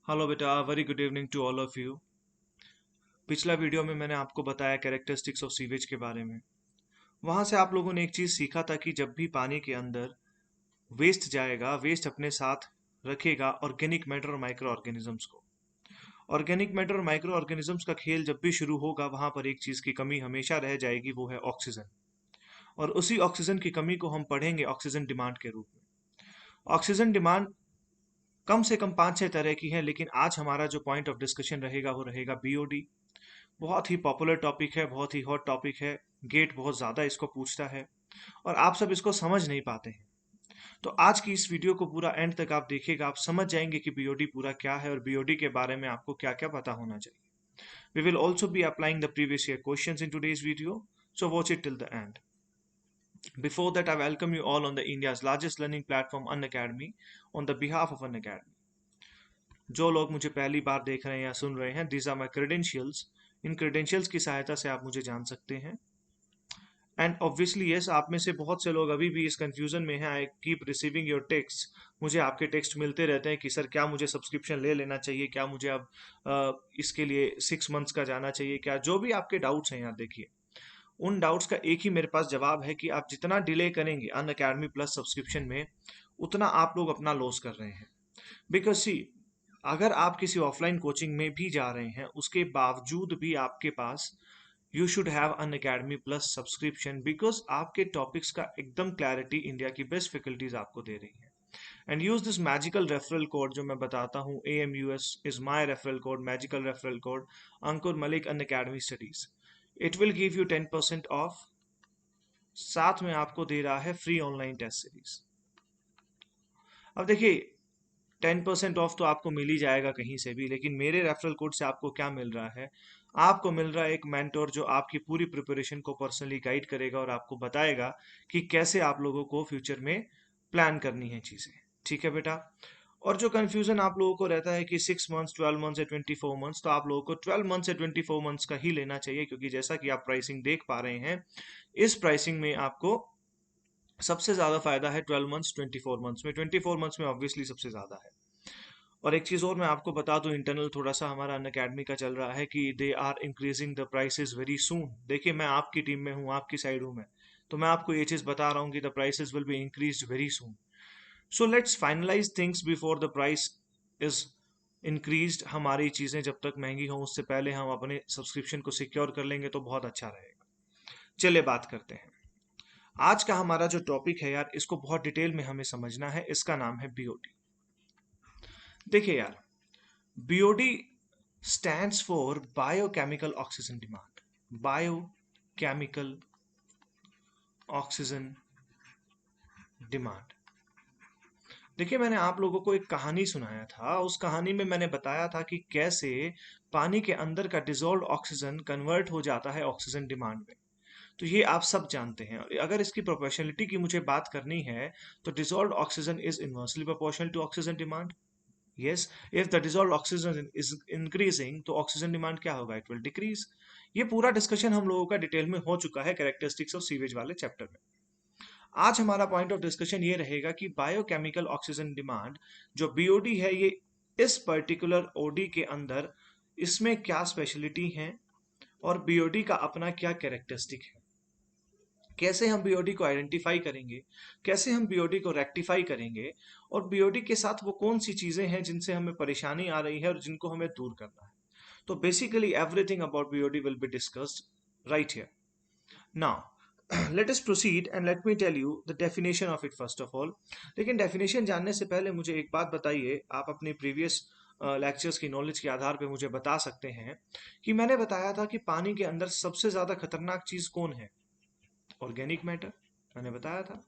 Hello बेटा, very good evening to all of you. पिछला video में मैंने आपको बताया कैरेक्टरिस्टिक्स ऑफ सीवेज के बारे में। वहां से आप लोगों ने एक चीज सीखा था कि जब भी पानी के अंदर वेस्ट जाएगा, वेस्ट अपने साथ रखेगा ऑर्गेनिक मैटर और माइक्रो ऑर्गेनिजम्स को। ऑर्गेनिक मैटर और माइक्रो ऑर्गेनिजम्स का खेल जब भी शुरू होगा, वहां पर एक चीज की कमी हमेशा रह जाएगी, वो है ऑक्सीजन। और उसी ऑक्सीजन की कमी को हम पढ़ेंगे ऑक्सीजन डिमांड के रूप में। ऑक्सीजन डिमांड कम से कम 5-6 तरह की है, लेकिन आज हमारा जो पॉइंट ऑफ डिस्कशन रहेगा वो रहेगा बीओडी। बहुत ही पॉपुलर टॉपिक है, बहुत ही हॉट टॉपिक है। गेट बहुत ज़्यादा इसको पूछता है और आप सब इसको समझ नहीं पाते हैं। तो आज की इस वीडियो को पूरा एंड तक आप देखिएगा, आप समझ जाएंगे कि बीओडी पूरा क्या है और बीओडी के बारे में आपको क्या क्या पता होना चाहिए। We will also be applying the previous year questions in today's video, so watch it till the end. Before that, I welcome you all on the India's largest learning platform, Unacademy, on the behalf of Unacademy. जो लोग मुझे पहली बार देख रहे हैं या सुन रहे हैं, दीज आर माई क्रेडेंशियल्स। इन क्रेडेंशियल्स की सहायता से आप मुझे जान सकते हैं। एंड ऑब्वियसली यस, आप में से बहुत से लोग अभी भी इस कंफ्यूजन में हैं। I keep receiving your text. मुझे आपके टेक्स्ट मिलते रहते हैं कि सर क्या मुझे सब्सक्रिप्शन ले लेना चाहिए, क्या मुझे अब इसके लिए 6 मंथ्स का जाना चाहिए, क्या जो भी आपके डाउट्स हैं यार, देखिए उन डाउट्स का एक ही मेरे पास जवाब है कि आप जितना डिले करेंगे अन अकेडमी प्लस सब्सक्रिप्शन में, उतना आप लोग अपना लॉस कर रहे हैं। बिकॉज सी, अगर आप किसी ऑफलाइन कोचिंग में भी जा रहे हैं, उसके बावजूद भी आपके पास you should have Unacademy plus subscription, because आपके टॉपिक्स का एकदम क्लैरिटी इंडिया की बेस्ट फैकल्टीज आपको दे रही हैं। And use this magical referral code जो मैं बताता हूँ, AMUS is my referral code, magical referral code Ankur Malik Unacademy studies. It will give you 10% off. साथ में आपको दे रहा है फ्री ऑनलाइन टेस्ट सीरीज। अब देखिए, 10% ऑफ तो आपको मिल ही जाएगा कहीं से भी, लेकिन मेरे रेफरल कोड से आपको क्या मिल रहा है? आपको मिल रहा है एक मेंटोर जो आपकी पूरी प्रिपरेशन को पर्सनली गाइड करेगा और आपको बताएगा कि कैसे आप लोगों को फ्यूचर में प्लान करनी है चीजें। ठीक है बेटा। और जो कंफ्यूजन आप लोगों को रहता है कि 6 मंथ्स, 12 मंथ्स या 24 मंथ्स, तो आप लोगों को 12 मंथ्स या 24 मंथ्स का ही लेना चाहिए, क्योंकि जैसा कि आप प्राइसिंग देख पा रहे हैं, इस प्राइसिंग में आपको सबसे ज्यादा फायदा है 12 मंथ्स, 24 मंथ्स में। 24 मंथ्स में ऑब्वियसली सबसे ज्यादा है। और एक चीज और मैं आपको बता दूं, इंटरनल थोड़ा सा हमारा अन अकेडमी का चल रहा है कि they are increasing the prices very soon. देखिए, मैं आपकी टीम में हूँ, आपकी साइड हूँ मैं, तो मैं आपको ये चीज बता रहा हूँ कि the prices will be increase very soon. So let's finalise things before the price is increased. हमारी चीजें जब तक महंगी हों, उससे पहले हम अपने सब्सक्रिप्शन को सिक्योर कर लेंगे तो बहुत अच्छा रहेगा। चलिए बात करते हैं। आज का हमारा जो टॉपिक है यार, इसको बहुत डिटेल में हमें समझना है। इसका नाम है बीओडी। देखिए यार, BOD stands for biochemical oxygen demand. Biochemical oxygen demand. देखिए, मैंने आप लोगों को एक कहानी सुनाया था। उस कहानी में मैंने बताया था कि कैसे पानी के अंदर का डिजोल्व ऑक्सीजन कन्वर्ट हो जाता है ऑक्सीजन डिमांड में। तो ये आप सब जानते हैं। अगर इसकी प्रोपोर्शनलिटी की मुझे बात करनी है, तो dissolve oxygen is inversely proportional to oxygen demand. Yes, if the dissolve oxygen is increasing, तो ऑक्सीजन डिमांड क्या होगा? It will decrease. ये पूरा डिस्कशन हम लोगों का डिटेल में हो चुका है कैरेक्टरिस्टिक्स ऑफ सीवेज वाले चैप्टर में। आज हमारा पॉइंट ऑफ डिस्कशन ये रहेगा कि बायोकेमिकल ऑक्सीजन डिमांड जो बीओडी है, ये इस पर्टिकुलर ओडी के अंदर इसमें क्या स्पेशलिटी है और बीओडी का अपना क्या कैरेक्टरिस्टिक है। कैसे हम बीओडी को आइडेंटिफाई करेंगे, कैसे हम बीओडी को रेक्टिफाई करेंगे, और बीओडी के साथ वो कौन सी चीजें हैं जिनसे हमें परेशानी आ रही है और जिनको हमें दूर करना है। तो basically everything about BOD will be discussed right here. Now let us proceed and let me tell you the definition of it first of all. लेकिन डेफिनेशन जानने से पहले मुझे एक बात बताइए, आप अपनी प्रीवियस लेक्चर्स की नॉलेज के आधार पे मुझे बता सकते हैं कि मैंने बताया था कि पानी के अंदर सबसे ज्यादा खतरनाक चीज कौन है? ऑर्गेनिक मैटर, मैंने बताया था।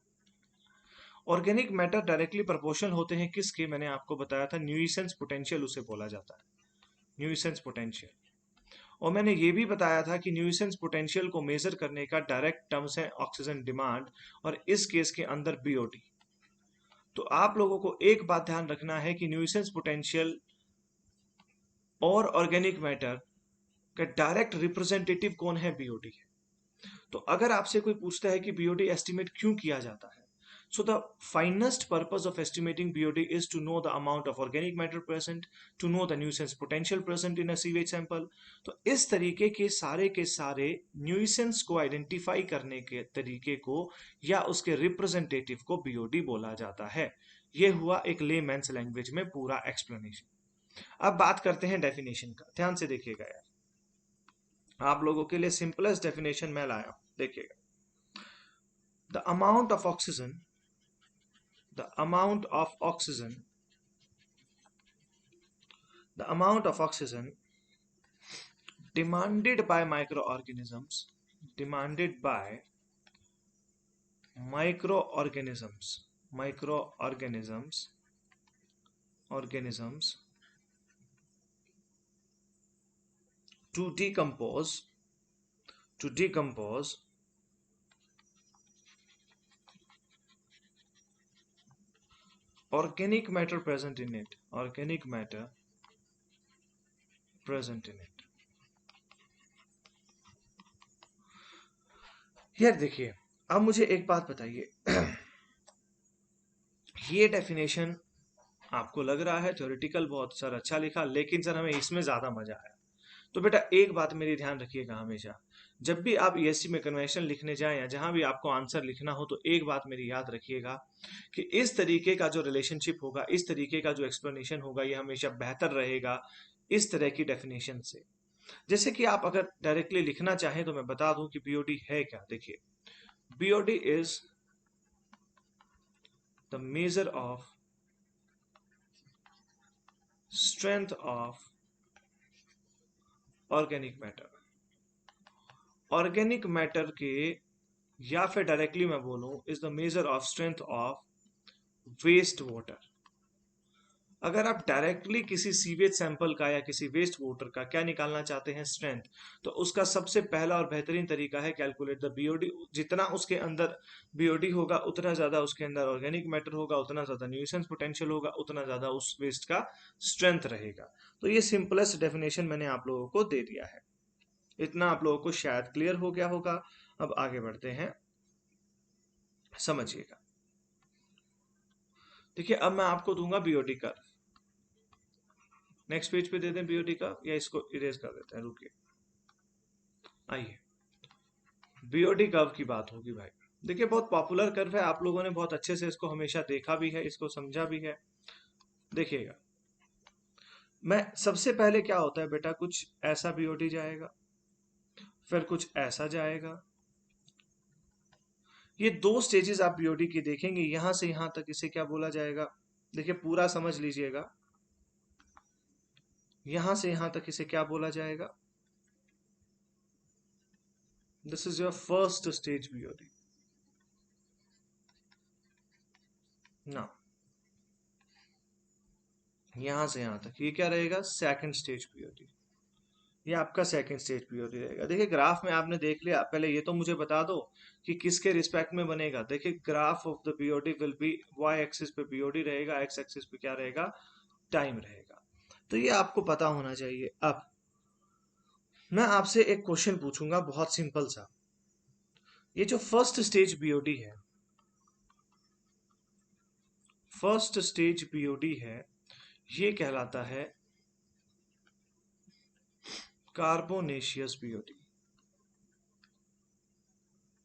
ऑर्गेनिक मैटर डायरेक्टली प्रोपोर्शनल होते हैं किसके? मैंने आपको बताया था न्यूइसेंस पोटेंशियल उसे बोला जाता है, न्यूइसेंस पोटेंशियल। और मैंने ये भी बताया था कि न्यूइसेंस पोटेंशियल को मेजर करने का डायरेक्ट टर्म्स है ऑक्सीजन डिमांड, और इस केस के अंदर बीओडी। तो आप लोगों को एक बात ध्यान रखना है कि न्यूइसेंस पोटेंशियल और ऑर्गेनिक मैटर का डायरेक्ट रिप्रेजेंटेटिव कौन है? बीओडी है। तो अगर आपसे कोई पूछता है कि बीओडी एस्टिमेट क्यों किया जाता है, So the finest purpose of estimating BOD is to know the amount of organic matter present, to know the nuisance potential present in a sewage sample. तो इस तरीके के सारे न्यूसेंस को आइडेंटिफाई करने के तरीके को या उसके रिप्रेजेंटेटिव को BOD बोला जाता है। ये हुआ एक लेमैन्स लैंग्वेज में पूरा एक्सप्लेनेशन। अब बात करते हैं डेफिनेशन का, ध्यान से देखिएगा यार, आप लोगों के लिए सिंपलेस्ट डेफिनेशन मैं लाया हूं, देखिएगा। The amount of oxygen, the amount of oxygen the amount of oxygen demanded by microorganisms demanded by microorganisms to decompose organic matter present in it यार देखिए, अब मुझे एक बात बताइए ये डेफिनेशन आपको लग रहा है थ्योरेटिकल बहुत सर अच्छा लिखा, लेकिन सर हमें इसमें ज्यादा मजा आया। तो बेटा एक बात मेरी ध्यान रखिएगा, हमेशा जब भी आप ESC में कन्वेंशन लिखने जाएं या जहां भी आपको आंसर लिखना हो, तो एक बात मेरी याद रखिएगा कि इस तरीके का जो रिलेशनशिप होगा, इस तरीके का जो एक्सप्लेनेशन होगा, ये हमेशा बेहतर रहेगा इस तरह की डेफिनेशन से। जैसे कि आप अगर डायरेक्टली लिखना चाहें तो मैं बता दूं कि BOD है क्या। देखिए, BOD is the measure of strength of organic matter के, या फिर डायरेक्टली मैं बोलूं, is the measure of strength of waste water. अगर आप डायरेक्टली किसी सीवेज सैंपल का या किसी वेस्ट वाटर का क्या निकालना चाहते हैं, स्ट्रेंथ, तो उसका सबसे पहला और बेहतरीन तरीका है कैलकुलेट द BOD। जितना उसके अंदर BOD होगा, उतना ज्यादा उसके अंदर ऑर्गेनिक मैटर होगा, उतना ज्यादा न्यूसेंस पोटेंशियल होगा, उतना ज्यादा उस वेस्ट का स्ट्रेंथ रहेगा। तो ये सिंपलेस्ट डेफिनेशन मैंने आप लोगों को दे दिया है, इतना आप लोगों को शायद क्लियर हो गया होगा। अब आगे बढ़ते हैं, समझिएगा। देखिए, अब मैं आपको दूंगा BOD कर्व। नेक्स्ट पेज पे दे दें BOD का, या इसको इरेज कर देते हैं, रुकिए। आइए, BOD कर्व की बात होगी भाई। देखिए, बहुत पॉपुलर कर्व है, आप लोगों ने बहुत अच्छे से इसको हमेशा देखा भी है, इसको समझा भी है। देखिएगा, मैं सबसे पहले क्या होता है बेटा, कुछ ऐसा BOD जाएगा, फिर कुछ ऐसा जाएगा। ये दो स्टेजेस आप BOD की देखेंगे, यहां से यहां तक इसे क्या बोला जाएगा। देखिए, पूरा समझ लीजिएगा, यहां से यहां तक इसे क्या बोला जाएगा। This is your first stage BOD ना। यहां से यहां तक ये क्या रहेगा, सेकंड स्टेज BOD। ये आपका सेकंड स्टेज BOD रहेगा। देखिए, ग्राफ में आपने देख लिया, पहले ये तो मुझे बता दो कि किसके रिस्पेक्ट में बनेगा। देखिए, graph of the BOD will be, y axis पे BOD रहेगा, x एक्सिस पे क्या रहेगा, टाइम रहेगा। तो ये आपको पता होना चाहिए। अब मैं आपसे एक क्वेश्चन पूछूंगा, बहुत सिंपल सा। ये जो फर्स्ट स्टेज BOD है, फर्स्ट स्टेज BOD है, ये कहलाता है carbonaceous BOD।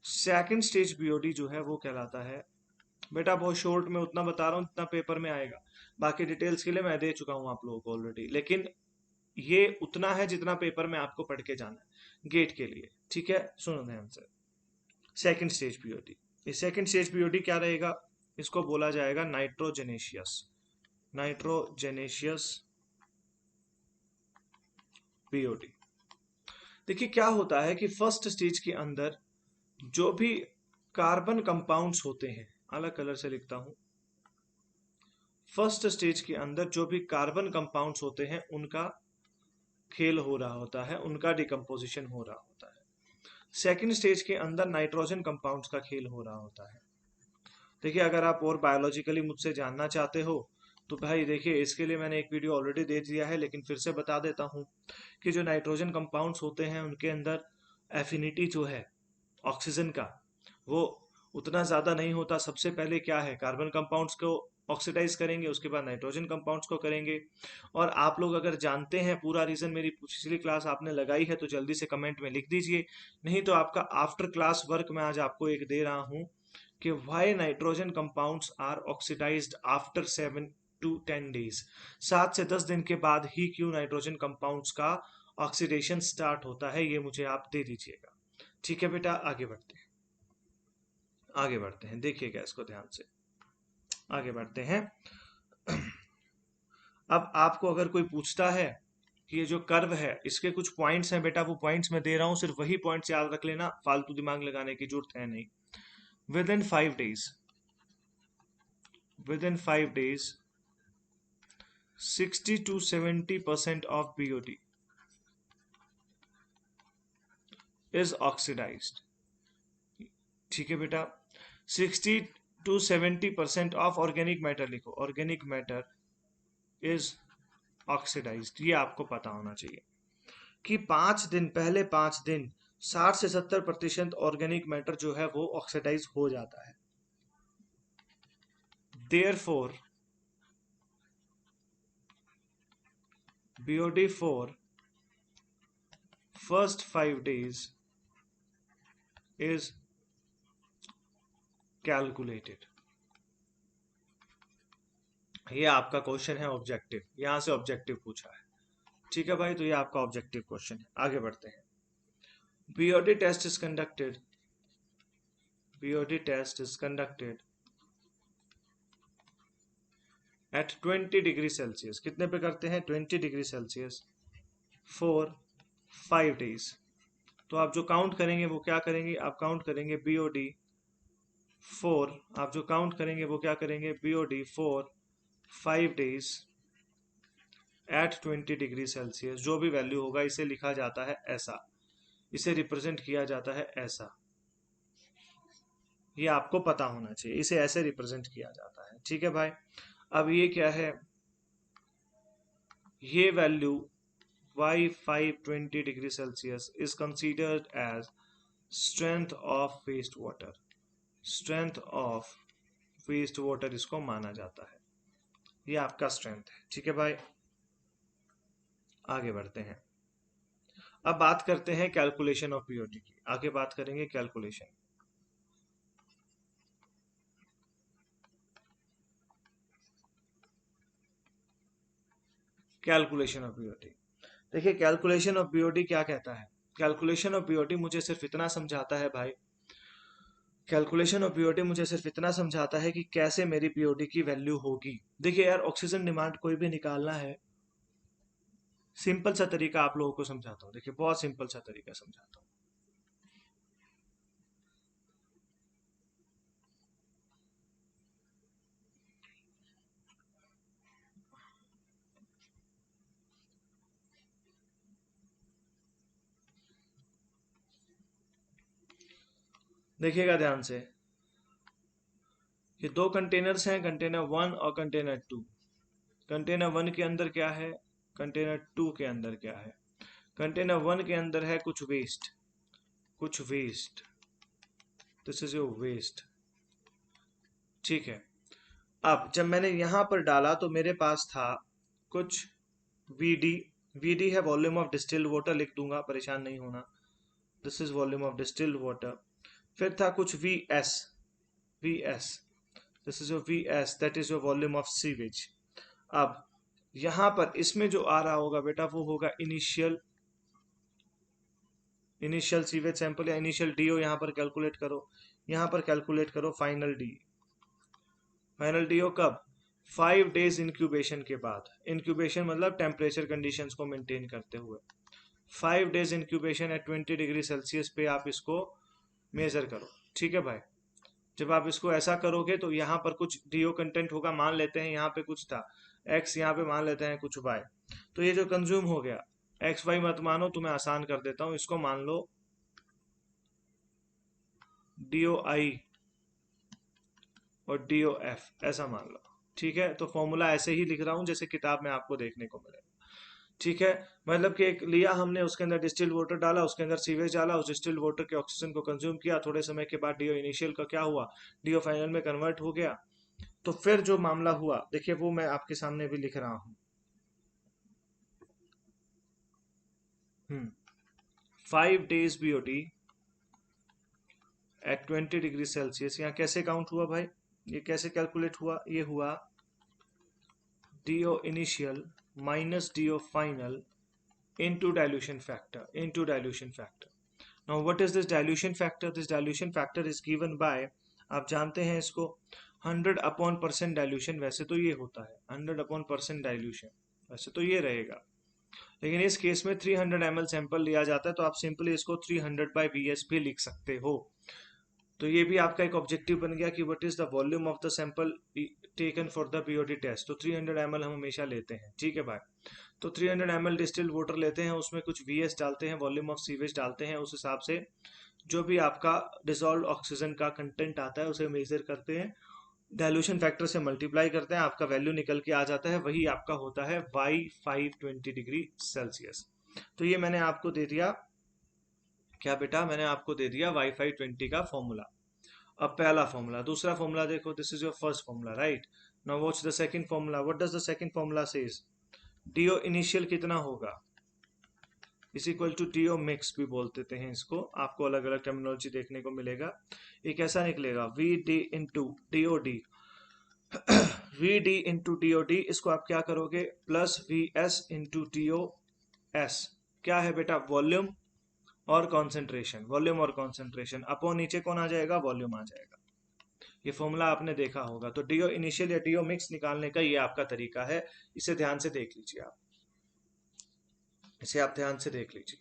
Second stage BOD जो है वो कहलाता है, बेटा बहुत शॉर्ट में उतना बता रहा हूं जितना पेपर में आएगा, बाकी डिटेल्स के लिए मैं दे चुका हूं आप लोगों को ऑलरेडी, लेकिन ये उतना है जितना पेपर में आपको पढ़ के जाना है गेट के लिए। ठीक है, सुनो ध्यान से। सेकंड स्टेज BOD, ये सेकंड स्टेज BOD क्या रहेगा, इसको बोला जाएगा नाइट्रोजेनेशियस BOD। देखिए, क्या होता है कि फर्स्ट स्टेज के अंदर जो भी कार्बन कंपाउंड्स होते हैं, अलग कलर से लिखता हूं, फर्स्ट स्टेज के अंदर जो भी कार्बन कंपाउंड्स होते हैं उनका खेल हो रहा होता है, उनका डिकम्पोजिशन हो रहा होता है। सेकंड स्टेज के अंदर नाइट्रोजन कंपाउंड्स का खेल हो रहा होता है। देखिए, अगर आप और बायोलॉजिकली मुझसे जानना चाहते हो तो भाई देखिए, इसके लिए मैंने एक वीडियो ऑलरेडी दे दिया है, लेकिन फिर से बता देता हूं कि जो नाइट्रोजन कंपाउंड्स होते हैं उनके अंदर एफिनिटी जो है ऑक्सीजन का, वो उतना ज्यादा नहीं होता। सबसे पहले क्या है, कार्बन कंपाउंड्स को ऑक्सीडाइज करेंगे, उसके बाद नाइट्रोजन कंपाउंड्स को करेंगे। और आप लोग अगर जानते हैं पूरा रीजन, मेरी पिछली क्लास आपने लगाई है तो जल्दी से कमेंट में लिख दीजिए, नहीं तो आपका आफ्टर क्लास वर्क मैं आज आपको एक दे रहा हूं कि why nitrogen compounds are oxidised after 7 to 10 days। 7 से 10 दिन के बाद ही क्यों नाइट्रोजन कंपाउंड्स का ऑक्सीडेशन स्टार्ट होता है, ये मुझे आप दे दीजिएगा। ठीक है बेटा, आगे बढ़ते हैं। आगे बढ़ते हैं, देखिएगा इसको ध्यान से, आगे बढ़ते हैं। अब आपको अगर कोई पूछता है कि ये जो कर्व है इसके कुछ पॉइंट्स हैं बेटा, वो पॉइंट्स मैं दे रहा हूं, सिर्फ वही पॉइंट्स याद रख लेना, फालतू दिमाग लगाने की जरूरत है नहीं। Within 5 days, within 5 days 60 to 70% of BOD is oxidised. ठीक है बेटा, 60 to 70% ऑफ ऑर्गेनिक मैटर लिखो, ऑर्गेनिक मैटर इज ऑक्सीडाइज्ड। ये आपको पता होना चाहिए कि 5 दिन, पहले 5 दिन 60 से 70% ऑर्गेनिक मैटर जो है वो ऑक्सीडाइज हो जाता है। Therefore BOD for first 5 days is calculated. ये आपका क्वेश्चन है ऑब्जेक्टिव, यहां से ऑब्जेक्टिव पूछा है। ठीक है भाई, तो ये आपका ऑब्जेक्टिव क्वेश्चन है। आगे बढ़ते हैं। BOD test is conducted, BOD test is conducted at 20 degree Celsius. कितने पे करते हैं, 20 डिग्री सेल्सियस फॉर 5 days। तो आप जो काउंट करेंगे वो क्या करेंगे, आप काउंट करेंगे BOD फॉर, आप जो काउंट करेंगे वो क्या करेंगे, BOD for 5 days at 20 degree Celsius. जो भी वैल्यू होगा इसे लिखा जाता है ऐसा, इसे रिप्रेजेंट किया जाता है ऐसा। ये आपको पता होना चाहिए, इसे ऐसे रिप्रेजेंट किया जाता है। ठीक है भाई, अब ये क्या है, ये value Y5 20 degree Celsius is considered as strength of waste water, strength of waste water इसको माना जाता है। ये आपका स्ट्रेंथ है। ठीक है भाई, आगे बढ़ते हैं। अब बात करते हैं कैलकुलेशन ऑफ BOD की, आगे बात करेंगे कैलकुलेशन। कैलकुलेशन ऑफ BOD, देखिए कैलकुलेशन ऑफ BOD क्या कहता है। कैलकुलेशन ऑफ BOD मुझे सिर्फ इतना समझाता है भाई, कैलकुलेशन ऑफ BOD मुझे सिर्फ इतना समझाता है कि कैसे मेरी BOD की वैल्यू होगी। देखिए यार, ऑक्सीजन डिमांड कोई भी निकालना है, सिंपल सा तरीका आप लोगों को समझाता हूँ। देखिए बहुत सिंपल सा तरीका समझाता हूँ। देखिएगा ध्यान से, ये दो कंटेनर्स हैं, कंटेनर 1 और कंटेनर 2। कंटेनर 1 के अंदर क्या है, कंटेनर 2 के अंदर क्या है। कंटेनर 1 के अंदर है कुछ वेस्ट, कुछ waste, this is your waste. ठीक है, अब जब मैंने यहां पर डाला तो मेरे पास था कुछ VD, VD है वॉल्यूम ऑफ डिस्टिल्ड वाटर, लिख दूंगा, परेशान नहीं होना, this is volume of distilled water. फिर था कुछ VS, VS, this is your VS, that is your volume of sewage. अब यहां पर इसमें जो आ रहा होगा बेटा वो होगा इनिशियल, इनिशियल सीवेज सैंपल या इनिशियल DO। यहां पर कैलकुलेट करो, यहां पर कैलकुलेट करो फाइनल डी, फाइनल DO कब, 5 days इंक्यूबेशन के बाद। इंक्यूबेशन मतलब टेम्परेचर कंडीशंस को मेंटेन करते हुए। 5 days incubation at 20 degree Celsius पे आप इसको मेजर करो। ठीक है भाई, जब आप इसको ऐसा करोगे तो यहाँ पर कुछ DO कंटेंट होगा, मान लेते हैं यहाँ पे कुछ था X, यहाँ पे मान लेते हैं कुछ Y। तो ये जो कंज्यूम हो गया, XY मत मानो, तुम्हें आसान कर देता हूँ, इसको मान लो DOI और DOF ऐसा मान लो। ठीक है, तो फॉर्मूला ऐसे ही लिख रहा हूं जैसे किताब में आपको देखने को मिले। ठीक है, मतलब कि एक लिया हमने, उसके अंदर डिस्टिल्ड वाटर डाला, उसके अंदर सीवेज डाला, उस डिस्टिल्ड वाटर के ऑक्सीजन को कंज्यूम किया, थोड़े समय के बाद डीओ इनिशियल का क्या हुआ, डीओ फाइनल में कन्वर्ट हो गया। तो फिर जो मामला हुआ देखिए, वो मैं आपके सामने भी लिख रहा हूँ। 5 days BOD at 20 degree Celsius, यहाँ कैसे काउंट हुआ भाई, ये कैसे कैलकुलेट हुआ, ये हुआ DO initial minus DO final into dilution factor. Now what is this dilution factor? This dilution factor is given by, आप जानते हैं इसको, 100/% डाइल्यूशन, वैसे तो ये होता है 100/% डाइल्यूशन, वैसे तो ये रहेगा, लेकिन इस केस में 300 ml सैंपल लिया जाता है, तो आप सिंपली इसको 300/VS भी लिख सकते हो। तो ये भी आपका एक ऑब्जेक्टिव बन गया कि what is the volume of the sample taken for the BOD test. तो 300 ml हम हमेशा लेते हैं, ठीक है भाई। तो 300 ml डिस्टिल्ड वाटर लेते हैं, उसमें कुछ VS डालते हैं, वॉल्यूम ऑफ सीवेज डालते हैं, उस हिसाब से जो भी आपका डिसॉल्व ऑक्सीजन का कंटेंट आता है उसे मेजर करते हैं, डाइल्यूशन फैक्टर से मल्टीप्लाई करते हैं, आपका वैल्यू निकल के आ जाता है, वही आपका होता है Y520 डिग्री सेल्सियस। तो ये मैंने आपको दे दिया क्या बेटा, मैंने आपको दे दिया Y520 का फॉर्मूला। अब पहला फॉर्मूला, दूसरा फॉर्मूला देखो, this is your first formula, right. Now what's the second formula, what does the second formula says, DO initial कितना होगा, is equal to DO mix भी बोल देते हैं इसको, आपको अलग अलग टर्मिनोलॉजी देखने को मिलेगा। ये कैसा निकलेगा, V D into D O D, V D into D O D, इसको आप क्या करोगे, plus V S into D O S, क्या है बेटा, वॉल्यूम और कॉन्सेंट्रेशन, वॉल्यूम और कॉन्सेंट्रेशन, अपो नीचे कौन आ जाएगा, वॉल्यूम आ जाएगा। ये फॉर्मूला आपने देखा होगा। तो डीओ इनिशियल या डीओ मिक्स निकालने का ये आपका तरीका है, इसे ध्यान से देख लीजिए आप, इसे आप ध्यान से देख लीजिए।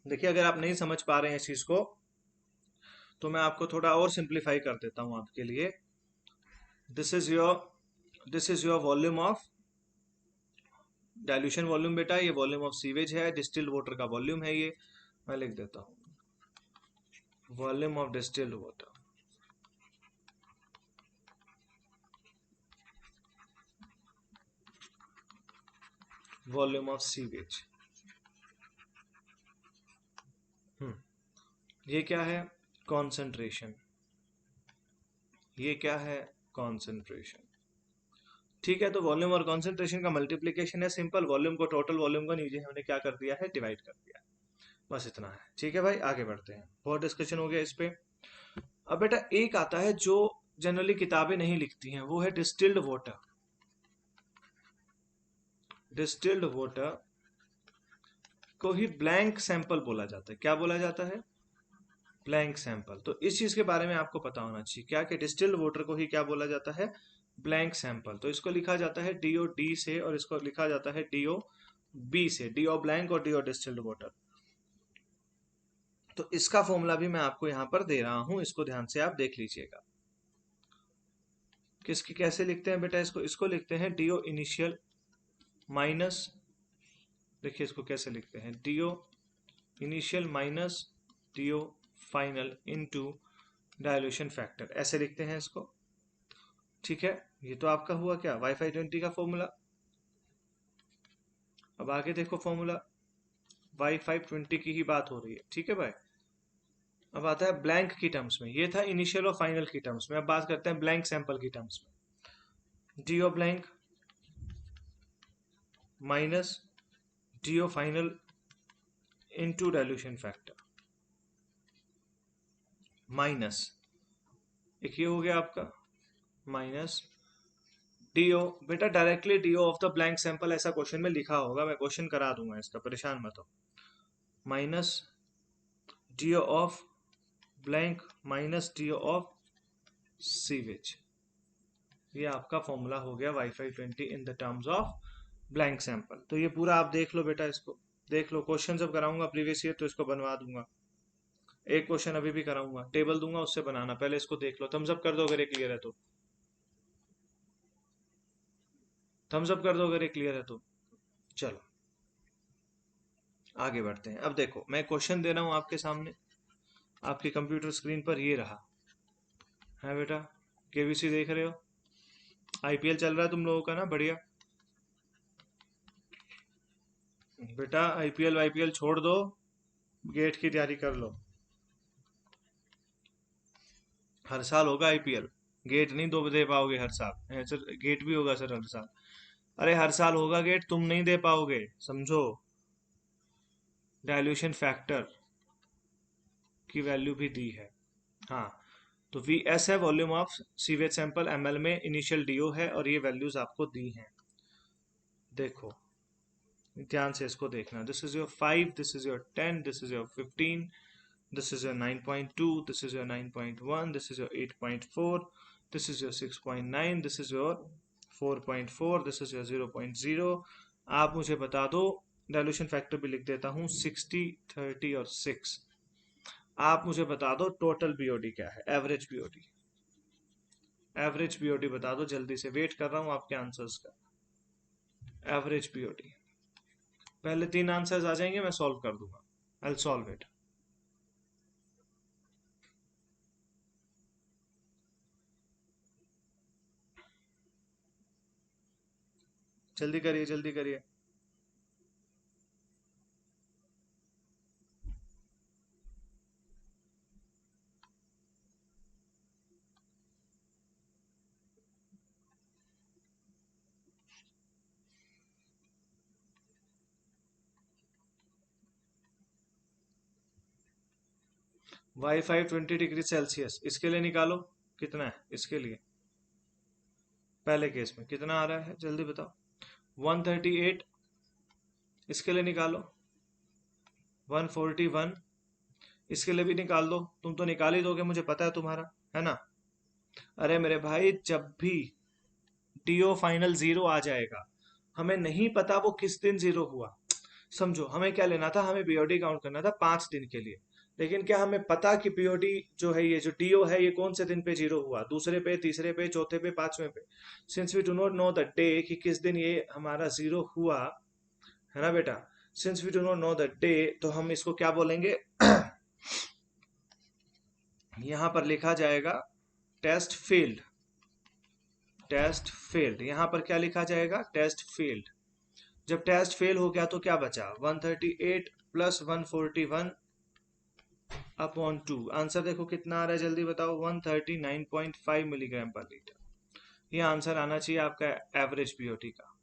देखिए, अगर आप नहीं समझ पा रहे हैं इस चीज को, तो मैं आपको थोड़ा और सिंप्लीफाई कर देता हूं आपके लिए। This is your this is your volume of dilution volume बेटा, ये वॉल्यूम ऑफ सीवेज है, डिस्टिल्ड वाटर का वॉल्यूम है ये, मैं लिख देता हूं volume of distilled water, volume of sewage. ये क्या है, कॉन्सेंट्रेशन, ये क्या है, कॉन्सेंट्रेशन। ठीक है, तो वॉल्यूम और कॉन्सेंट्रेशन का मल्टीप्लीकेशन है, सिंपल, वॉल्यूम को टोटल वॉल्यूम का नीचे हमने क्या कर दिया है, डिवाइड कर दिया, बस इतना है। ठीक है भाई, आगे बढ़ते हैं, बहुत डिस्कशन हो गया इस पे। अब बेटा एक आता है जो जनरली किताबें नहीं लिखती हैं, वो है डिस्टिल्ड वाटर। डिस्टिल्ड वाटर को ही ब्लैंक सैंपल बोला जाता है, क्या बोला जाता है, ब्लैंक सैंपल। तो इस चीज के बारे में आपको पता होना चाहिए क्या, कि डिस्टिल्ड वाटर को ही क्या बोला जाता है, ब्लैंक सैंपल। तो इसको लिखा जाता है डीओ डी से, और इसको लिखा जाता है डीओ बी से, डीओ ब्लैंक और डीओ डिस्टिल्ड वाटर। तो इसका फॉर्मूला भी मैं आपको यहां पर दे रहा हूं, इसको ध्यान से आप देख लीजिएगा। किसकी कैसे लिखते हैं बेटा, इसको लिखते हैं डीओ इनिशियल माइनस, देखिए इसको कैसे लिखते हैं, DO initial minus DO final into dilution factor, ऐसे लिखते हैं इसको। ठीक है, ये तो आपका हुआ क्या, Y520 का फॉर्मूला। अब आगे देखो फॉर्मूला, Y520 की ही बात हो रही है, ठीक है भाई। अब आता है ब्लैंक की टर्म्स में, ये था इनिशियल और फाइनल की टर्म्स में, अब बात करते हैं ब्लैंक सैंपल की टर्म्स में। DO blank minus DO final into dilution factor, minus एक ये हो गया आपका, माइनस डीओ, बेटा directly DO of the blank sample ऐसा क्वेश्चन में लिखा होगा, मैं क्वेश्चन करा दूंगा इसका, परेशान मत हो, minus DO of blank minus DO of sewage, ये आपका फॉर्मूला हो गया Y520 in the terms of blank sample. तो ये पूरा आप देख लो बेटा, इसको देख लो, क्वेश्चन जब कराऊंगा प्रीवियस ईयर तो इसको बनवा दूंगा, एक क्वेश्चन अभी भी कराऊंगा, टेबल दूंगा उससे बनाना, पहले इसको देख लो, थम्स अप कर दो अगर ये क्लियर है तो, थम्स अप कर दो अगर ये क्लियर है तो। चलो आगे बढ़ते हैं। अब देखो मैं क्वेश्चन दे रहा हूं आपके सामने, आपकी कंप्यूटर स्क्रीन पर ये रहा है बेटा, केबीसी देख रहे हो? आईपीएल चल रहा है तुम लोगों का ना, बढ़िया। बेटा आईपीएल वाईपीएल छोड़ दो, गेट की तैयारी कर लो। हर साल होगा आईपीएल, गेट नहीं दो दे पाओगे हर साल। सर गेट भी होगा सर हर साल। अरे हर साल होगा गेट, तुम नहीं दे पाओगे, समझो। डाइल्यूशन फैक्टर की वैल्यू भी दी है। हाँ, तो वी एस है volume of sewage sample, ML में इनिशियल डीओ है, और ये वैल्यूज आपको दी हैं। देखो ध्यान से इसको देखना। This is your 5, this is your 10, this is your 15, this is your 9.2, this is your 9.1, this is your 8.4, this is your 6.9, this is your 4.4, this is your 0.0। आप मुझे बता दो, डाइल्यूशन फैक्टर भी लिख देता हूँ 60, 30 और 6। आप मुझे बता दो टोटल बीओडी क्या है, एवरेज बीओडी। एवरेज बीओडी बता दो जल्दी से, वेट कर रहा हूँ आपके आंसर्स का। एवरेज बीओडी, पहले 3 आंसर्स आ जाएंगे, मैं सॉल्व कर दूंगा। I will solve it. जल्दी करिए जल्दी करिए। वाई 5 20 डिग्री सेल्सियस, इसके लिए निकालो कितना है इसके लिए। पहले केस में कितना आ रहा है जल्दी बताओ। 138, इसके लिए निकालो। 141, इसके लिए भी निकाल दो। तुम तो निकाल ही दोगे, मुझे पता है तुम्हारा, है ना। अरे मेरे भाई, जब भी डीओ फाइनल 0 आ जाएगा, हमें नहीं पता वो किस दिन 0 हुआ। समझो, हमें क्या लेना था, हमें बीओडी काउंट करना था 5 दिन के लिए। लेकिन क्या हमें पता कि बीओडी जो है, ये जो डीओ है, ये कौन से दिन पे 0 हुआ, दूसरे पे, तीसरे पे, चौथे पे, पांचवें पे। Since we do not know the day कि किस दिन ये हमारा 0 हुआ, है ना बेटा। Since we do not know the day, तो हम इसको क्या बोलेंगे यहां पर लिखा जाएगा टेस्ट फेल्ड। टेस्ट फेल्ड, यहां पर क्या लिखा जाएगा, टेस्ट फेल्ड। जब टेस्ट फेल हो गया तो क्या बचा, 138 प्लस 141 अपॉन 2। आंसर देखो कितना आ रहा है जल्दी बताओ, 139.5 मिलीग्राम पर लीटर। ये आंसर आना चाहिए आपका एवरेज पीओटी का।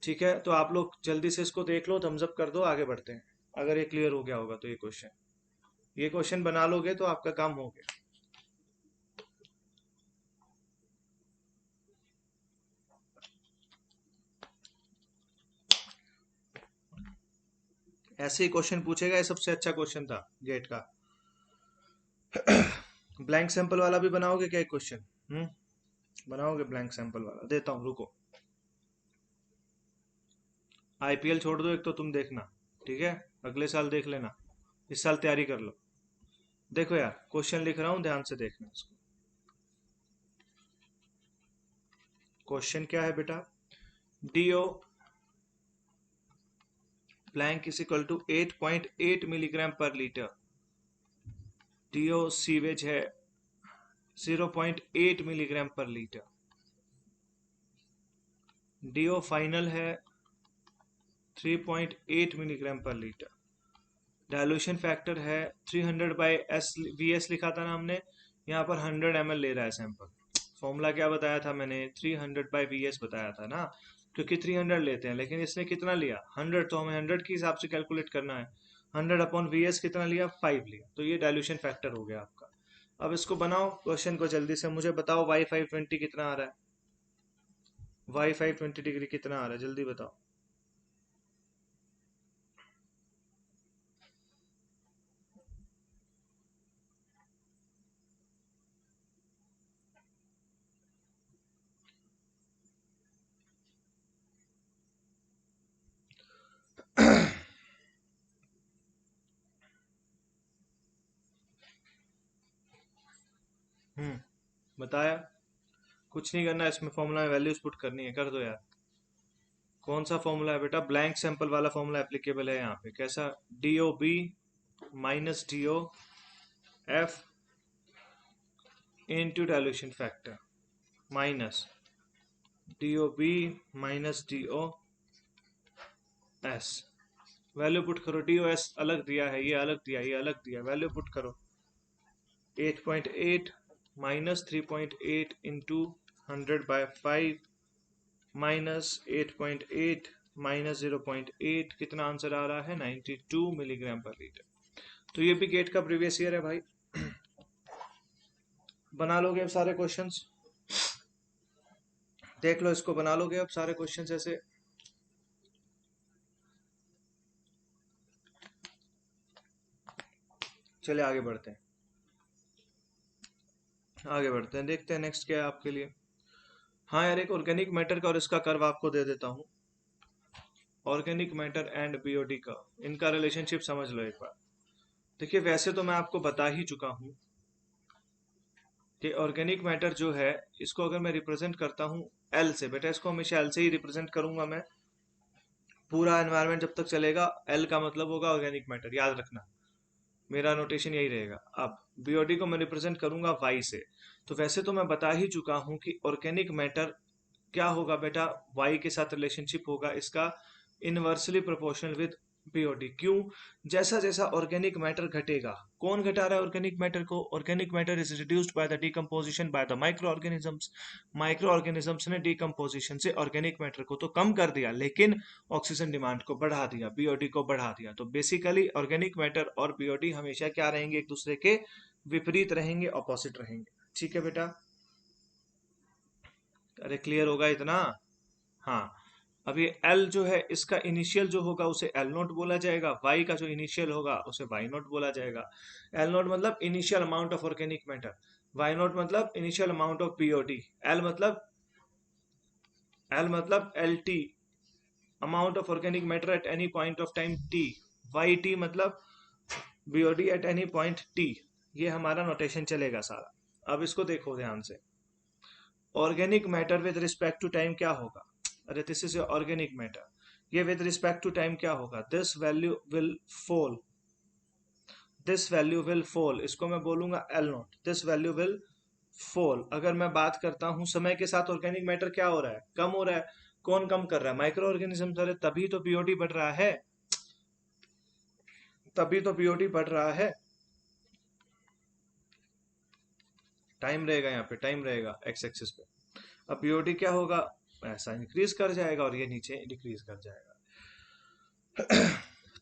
ठीक है, तो आप लोग जल्दी से इसको देख लो, थम्स अप कर दो, आगे बढ़ते हैं। अगर ये क्लियर हो गया होगा तो ये क्वेश्चन बना लोगे तो आपका काम हो गया। ऐसे ही क्वेश्चन पूछेगा, ये सबसे अच्छा क्वेश्चन था गेट का। ब्लैंक सैंपल वाला भी बनाओगे क्या एक क्वेश्चन? बनाओगे ब्लैंक सैंपल वाला, देता हूं रुको। आईपीएल छोड़ दो एक तो तुम देखना, ठीक है, अगले साल देख लेना, इस साल तैयारी कर लो। देखो यार, क्वेश्चन लिख रहा हूं, ध्यान से देखना इसको। क्वेश्चन क्या है बेटा, DO blank is equal to 8.8 milligram per litre. DO sewage है 0.8 milligram per litre. Do final है 3.8 milligram per litre. Dilution factor है 300/वी एस लिखा था ना हमने, यहाँ पर 100 ml ले रहा है सैंपल। फॉर्मूला क्या बताया था मैंने, 300/वी एस बताया था ना, क्योंकि 300 लेते हैं, लेकिन इसने कितना लिया 100, तो हमें 100 के हिसाब से कैलकुलेट करना है। 100/वी एस कितना लिया, 5 लिया, तो ये डाइल्यूशन फैक्टर हो गया आपका। अब इसको बनाओ क्वेश्चन को जल्दी से, मुझे बताओ वाई 520 कितना आ रहा है, वाई 520 डिग्री कितना आ रहा है जल्दी बताओ। बताया, कुछ नहीं करना, इसमें फॉर्मूला में वैल्यूज पुट करनी है, कर दो यार। कौन सा फॉर्मूला है बेटा, ब्लैंक सैंपल वाला फॉर्मूला एप्लीकेबल है यहाँ पे। कैसा, D O B minus D O F into dilution factor minus DOB minus DOS। Value put करो, DOS अलग दिया है, ये अलग दिया, ये अलग दिया, वैल्यू पुट करो। 8.8 माइनस 3.8 इंटू 100/5 माइनस 8.8 माइनस 0.8, कितना आंसर आ रहा है? 92 मिलीग्राम पर लीटर। तो ये भी गेट का प्रीवियस ईयर है भाई। बना लोगे अब सारे क्वेश्चंस? देख लो इसको, बना लोगे अब सारे क्वेश्चंस ऐसे? चले आगे बढ़ते हैं, आगे बढ़ते हैं, देखते हैं नेक्स्ट क्या है आपके लिए। हाँ यार, एक ऑर्गेनिक मैटर का और इसका कर्व आपको दे देता हूँ। ऑर्गेनिक मैटर एंड बीओडी का, इनका रिलेशनशिप समझ लो एक बार। देखिए वैसे तो मैं आपको बता ही चुका हूँ कि ऑर्गेनिक मैटर जो है, इसको अगर मैं रिप्रेजेंट करता हूँ एल से, बेटा इसको हमेशा एल से ही रिप्रेजेंट करूंगा मैं। पूरा एनवायरनमेंट जब तक चलेगा, एल का मतलब होगा ऑर्गेनिक मैटर, याद रखना, मेरा नोटेशन यही रहेगा। अब बीओडी को मैं रिप्रेजेंट करूंगा वाई से। तो वैसे तो मैं बता ही चुका हूं कि ऑर्गेनिक मैटर क्या होगा बेटा, वाई के साथ रिलेशनशिप होगा इसका इनवर्सली प्रोपोर्शनल विद बीओडी। क्यों? जैसा जैसा ऑर्गेनिक मैटर घटेगा, कौन घटा रहा है ऑर्गेनिक मैटर को? Organic matter is reduced by the decomposition by the micro organisms. Micro organisms ने डिकम्पोजिशन से ऑर्गेनिक मैटर को तो कम कर दिया, लेकिन ऑक्सीजन डिमांड को बढ़ा दिया, बीओडी को बढ़ा दिया। तो बेसिकली ऑर्गेनिक मैटर और बीओडी हमेशा क्या रहेंगे? एक दूसरे के विपरीत रहेंगे, ऑपोजिट रहेंगे। ठीक है बेटा? अरे क्लियर होगा इतना? हाँ। अब ये L जो है, इसका इनिशियल जो होगा उसे L नोट बोला जाएगा, Y का जो इनिशियल होगा उसे Y नोट बोला जाएगा। L नोट मतलब initial amount of organic matter, Y naught मतलब initial amount of BOD, L मतलब LT, amount of organic matter at any point of time T, YT मतलब BOD at any point T। ये हमारा notation चलेगा सारा। अब इसको देखो ध्यान से, organic matter with respect to time क्या होगा? अरे दिस इज ऑर्गेनिक मैटर, ये विद रिस्पेक्ट टू टाइम क्या होगा? This value will fall, this value will fall, इसको मैं बोलूंगा L naught, this value will fall. अगर मैं बात करता हूं समय के साथ ऑर्गेनिक मैटर क्या हो रहा है? कम हो रहा है। कौन कम कर रहा है? Micro organism. अरे तभी तो बीओडी बढ़ रहा है, तभी तो बीओडी बढ़ रहा है। टाइम रहेगा यहाँ पे, टाइम रहेगा एक्स एक्सिस पे। अब बीओडी क्या होगा? ऐसा इंक्रीज कर जाएगा और ये नीचे डिक्रीज कर जाएगा।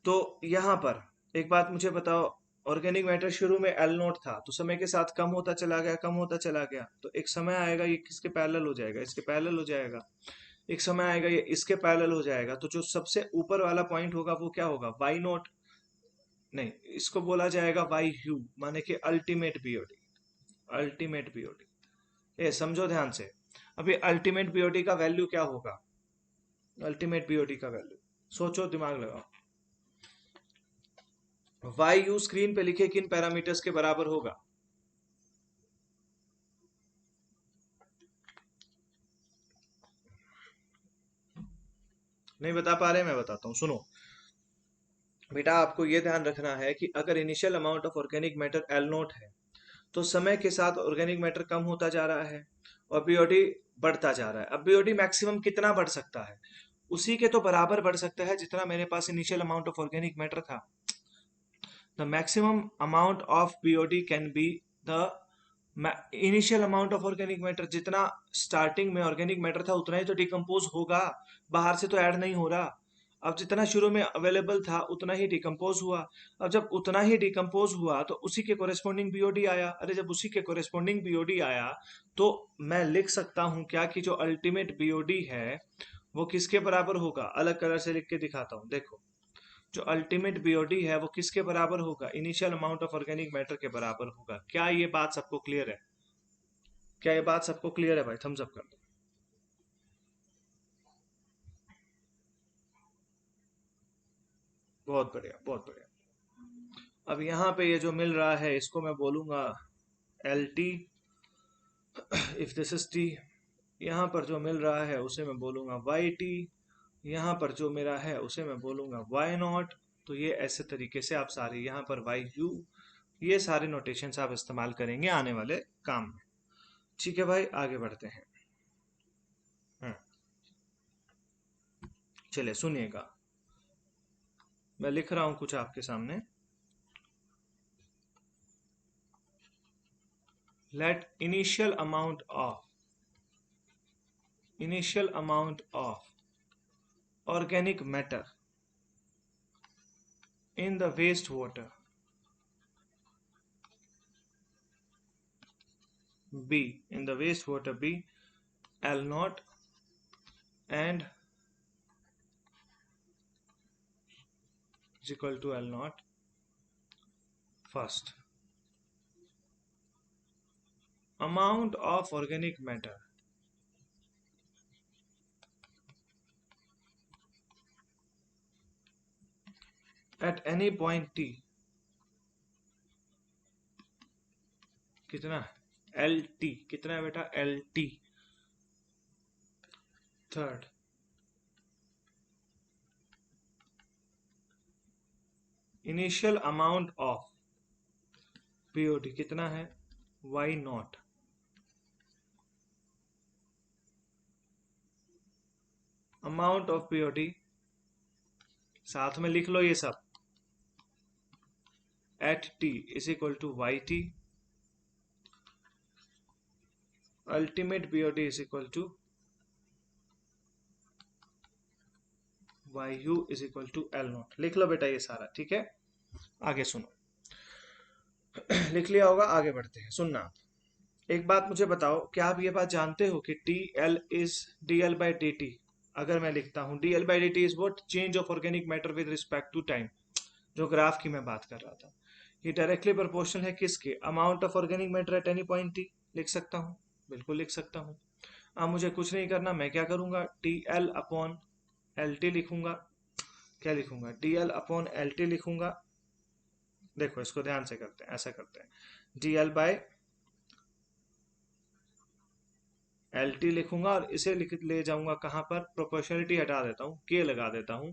तो यहाँ पर एक बात मुझे बताओ, ऑर्गेनिक मैटर शुरू में एल नोट था, तो समय के साथ कम होता चला गया, कम होता चला गया, तो एक समय आएगा ये किसके पैरेलल हो जाएगा? इसके पैरेलल हो जाएगा। एक समय आएगा ये इसके पैरेलल हो जाएगा। तो जो सबसे ऊपर वाला पॉइंट होगा वो क्या होगा? वाई नोट नहीं, इसको बोला जाएगा वाई यू, माने कि अल्टीमेट बीओडी, अल्टीमेट बीओडी। ये समझो ध्यान से। अभी अल्टीमेट बीओडी का वैल्यू क्या होगा? अल्टीमेट बीओडी का वैल्यू सोचो, दिमाग लगाओ। वाई यू स्क्रीन पे लिखे किन पैरामीटर्स के बराबर होगा? नहीं बता पा रहे? मैं बताता हूं, सुनो बेटा। आपको यह ध्यान रखना है कि अगर initial amount of organic matter L note है, तो समय के साथ ऑर्गेनिक मैटर कम होता जा रहा है और बीओडी बढ़ता जा रहा है। अब बीओडी मैक्सिमम कितना बढ़ सकता है? उसी के तो बराबर बढ़ सकता है जितना मेरे पास initial amount of organic matter था। The maximum amount of BOD can be the initial amount of organic matter. जितना स्टार्टिंग में ऑर्गेनिक मैटर था उतना ही तो डिकम्पोज होगा, बाहर से तो ऐड नहीं हो रहा। अब जितना शुरू में अवेलेबल था उतना ही डिकम्पोज हुआ। अब जब उतना ही डिकम्पोज हुआ तो उसी के कोरेस्पॉन्डिंग बीओडी आया। अरे जब उसी के कोरेस्पॉन्डिंग बीओडी आया तो मैं लिख सकता हूं क्या कि जो अल्टीमेट बीओडी है वो किसके बराबर होगा? अलग कलर से लिख के दिखाता हूं, देखो। जो अल्टीमेट बीओडी है वो किसके बराबर होगा? Initial amount of organic matter के बराबर होगा। क्या ये बात सबको क्लियर है? क्या ये बात सबको क्लियर है भाई? थम्स अप कर दो। बहुत बढ़िया, बहुत बढ़िया। अब यहाँ पे ये जो मिल रहा है इसको मैं बोलूंगा L T, if this is T. यहाँ पर जो मिल रहा है उसे मैं बोलूंगा वाई टी। यहाँ पर जो मेरा है उसे मैं बोलूंगा वाई नॉट। तो ये ऐसे तरीके से आप सारे यहाँ पर वाई यू, ये सारे नोटेशंस आप इस्तेमाल करेंगे आने वाले काम में। ठीक है भाई, आगे बढ़ते हैं। चलिए सुनिएगा, मैं लिख रहा हूं कुछ आपके सामने। Let initial amount of organic matter in the wastewater be L naught and is equal to L naught. First, amount of organic matter at any point t कितना है? LT कितना है बेटा? LT. Third, initial amount of BOD कितना है? Y naught. Amount of BOD साथ में लिख लो ये सब, at T is equal to Y T. Ultimate BOD is equal to Y U is equal to L naught. लिख लो बेटा ये सारा, ठीक है? आगे सुनो. लिख लिया होगा, आगे बढ़ते हैं. सुनना, एक बात मुझे बताओ, क्या आप ये बात जानते हो कि T L is D L by D T? अगर मैं लिखता हूं D L by D T is what? Change of organic matter with respect to time. जो ग्राफ की मैं बात कर रहा था, ये डायरेक्टली प्रोपोर्शनल है किसके? Amount of organic matter at any point T. लिख सकता हूँ, बिल्कुल लिख सकता हूँ. अब मुझे कुछ नहीं करना, मैं क्या करूंगा? T L upon L T लिखूंगा. क्या लिखूंगा? D L upon L T लिखूंगा. देखो इसको ध्यान से करते हैं, ऐसा करते हैं, D L by L T लिखूंगा और इसे ले जाऊंगा कहां पर? प्रोपोर्शनलिटी हटा देता हूं, के लगा देता हूं.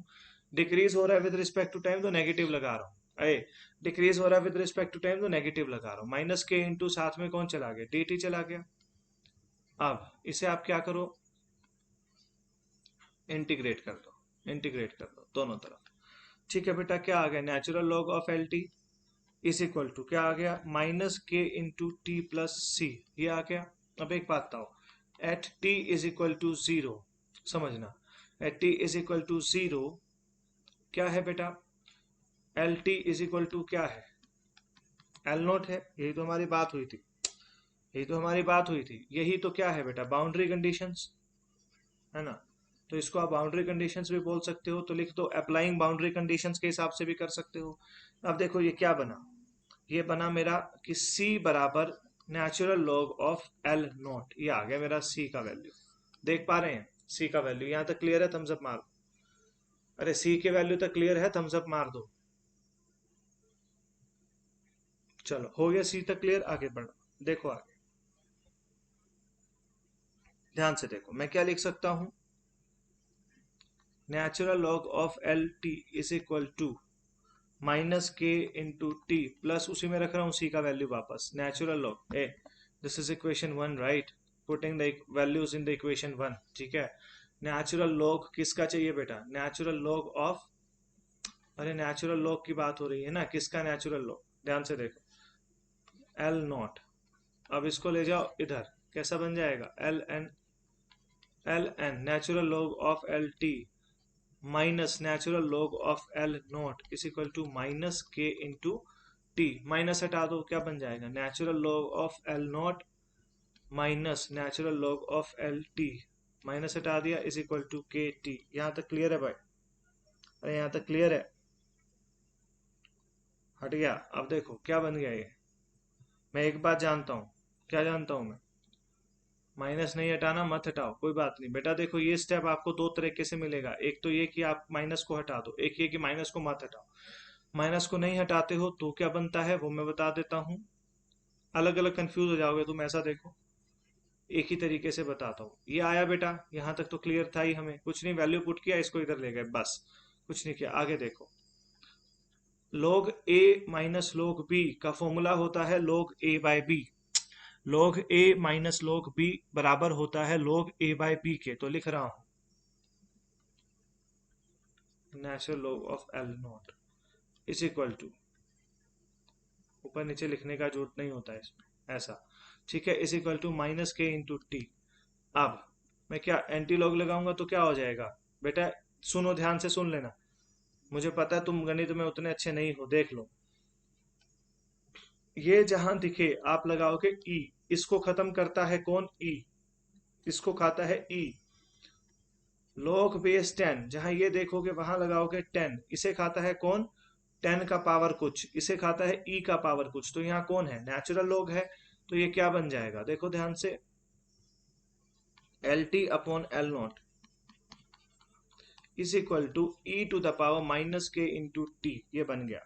डिक्रीज हो रहा है विद रिस्पेक्ट टू टाइम तो नेगेटिव लगा रहा हूं. अरे, डिक्रीज हो रहा है विद रिस्पेक्ट टू टाइम तो नेगेटिव लगा रहा हूं. माइनस के इंटू साथ में कौन चला गया? डी टी चला गया. अब इसे आप क्या करो? इंटीग्रेट कर दो. इंटीग्रेट कर दो दोनों तरफ. ठीक है बेटा, क्या आ गया? Natural log of L T is equal to क्या आ गया? Minus K into T plus सी. ये आ गया. अब एक बात बताओ, at T is equal to zero, समझना, at T is equal to zero क्या है बेटा? L T is equal to क्या है? एल नोट है. यही तो हमारी बात हुई थी, यही तो हमारी बात हुई थी. यही तो क्या है बेटा? बाउंड्री कंडीशंस है ना. तो इसको आप बाउंड्री कंडीशंस भी बोल सकते हो, तो लिख दो अप्लाइंग बाउंड्री कंडीशंस के हिसाब से भी कर सकते हो. अब देखो ये क्या बना? ये बना मेरा कि C बराबर natural log of L not. ये आ गया मेरा C का वैल्यू. देख पा रहे हैं C का वैल्यू? यहां तक क्लियर है? थम्स अप मार दो. अरे C के वैल्यू तक क्लियर है? थम्स अप मार दो. चलो हो गया C तक क्लियर, आगे बढ़ो. देखो आगे ध्यान से देखो, मैं क्या लिख सकता हूं? Natural log of L T is equal to minus K into T plus, उसी में रख रहा हूँ C का वैल्यू वापस. Natural log A, this is equation 1 right, putting the values in the equation 1. ठीक है. नेचुरल लॉग किसका चाहिए बेटा? नेचुरल लॉग ऑफ, अरे नेचुरल लॉग की बात हो रही है ना, किसका नेचुरल लॉग? ध्यान से देखो, एल नॉट. अब इसको ले जाओ इधर, कैसा बन जाएगा? L N, L N natural log of L T minus natural log of L naught is equal to minus K into T. Minus हटा दो, क्या बन जाएगा? Natural log of L naught minus natural log of L T. Minus हटा दिया, is equal to K T. यहां तक clear है भाई? अरे यहां तक क्लियर है? हट गया. अब देखो क्या बन गया ये. मैं एक बात जानता हूं. क्या जानता हूं मैं? माइनस नहीं हटाना, मत हटाओ, कोई बात नहीं बेटा. देखो ये स्टेप आपको दो तरीके से मिलेगा. एक तो ये कि आप माइनस को हटा दो, एक ये कि माइनस को मत हटाओ. माइनस को नहीं हटाते हो तो क्या बनता है वो मैं बता देता हूँ. अलग अलग कंफ्यूज हो जाओगे तुम, ऐसा देखो, एक ही तरीके से बताता हूँ. ये आया बेटा, यहां तक तो क्लियर था ही. हमें कुछ नहीं, वैल्यू पुट किया, इसको इधर ले गए, बस कुछ नहीं किया. आगे देखो, log a minus log b का फॉर्मूला होता है log a by b. log a minus log b बराबर होता है log a बाय b के। तो लिख रहा हूं natural log of L naught is equal to, ऊपर नीचे लिखने का जरूरत नहीं होता है इसमें, ऐसा, ठीक है, is equal to minus K into T. अब मैं क्या एंटी लॉग लगाऊंगा तो क्या हो जाएगा बेटा, सुनो ध्यान से सुन लेना, मुझे पता है तुम गणित में उतने अच्छे नहीं हो, देख लो, ये जहां दिखे आप लगाओगे ई, इसको खत्म करता है कौन, ई, इसको खाता है ई, log बेस 10 जहां ये देखोगे वहां लगाओगे 10, इसे खाता है कौन, 10 का पावर कुछ, इसे खाता है ई का पावर कुछ, तो यहाँ कौन है, नेचुरल लॉग है, तो ये क्या बन जाएगा, देखो ध्यान से, L T upon L naught is equal to E to the power minus K into T, ये बन गया।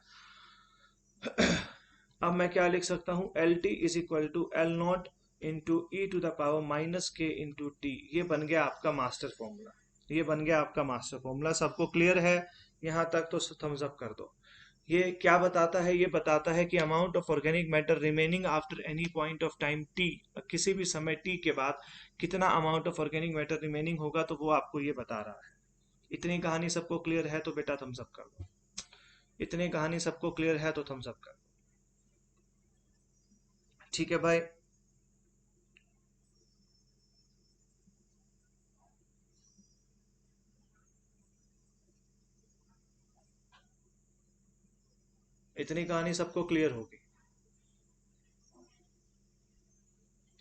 अब मैं क्या लिख सकता हूं, L T is equal to L naught into E to the power minus K into T, ये बन गया आपका मास्टर फॉर्मूला, ये बन गया आपका मास्टर फॉर्मूला। सबको क्लियर है यहां तक, तो थम्स अप कर दो। ये क्या बताता है, ये बताता है कि amount of organic matter remaining after any point of time T, किसी भी समय टी के बाद कितना amount of organic matter remaining होगा, तो वो आपको ये बता रहा है। इतनी कहानी सबको क्लियर है तो बेटा थम्स अप कर दो, इतनी कहानी सबको क्लियर है तो थम्स अप कर दो, ठीक है भाई। इतनी कहानी सबको क्लियर होगी।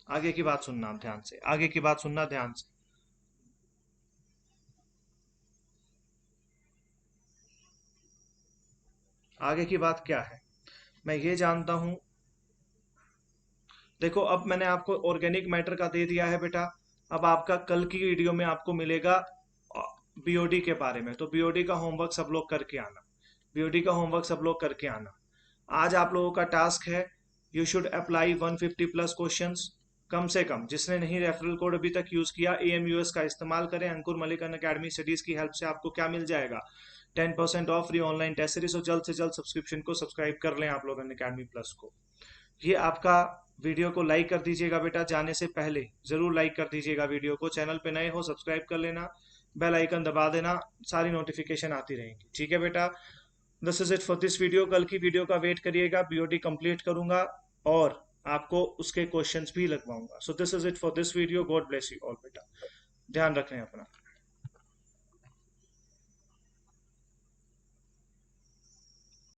आगे की बात सुनना आप ध्यान से, आगे की बात सुनना ध्यान से। आगे की बात क्या है, मैं ये जानता हूं, देखो अब मैंने आपको ऑर्गेनिक मैटर का दे दिया है बेटा, अब आपका कल की वीडियो में आपको मिलेगा बीओडी के बारे में, तो बीओडी का होमवर्क सब लोग करके आना, बीओडी का होमवर्क सब लोग करके आना। आज आप लोगों का टास्क है, you should apply 150 plus questions, कम से कम, जिसने नहीं रेफरल कोड अभी तक यूज किया AMUS का इस्तेमाल करें, अंकुर मलिकन अकेडमी स्टडीज की हेल्प से आपको क्या मिल जाएगा, 10% off free online test series, और जल्द से जल्द सब्सक्रिप्शन को सब्सक्राइब कर लें आप लोग अकेडमी प्लस को। ये आपका, वीडियो को लाइक कर दीजिएगा बेटा, जाने से पहले जरूर लाइक कर दीजिएगा वीडियो को, चैनल पे नए हो सब्सक्राइब कर लेना, बेल आइकन दबा देना, सारी नोटिफिकेशन आती रहेंगी, ठीक है बेटा। This is it for this video, कल की वीडियो का वेट करिएगा, बीओडी कंप्लीट करूंगा और आपको उसके क्वेश्चंस भी लगवाऊंगा। So this is it for this video, God bless you all बेटा, ध्यान रखें अपना।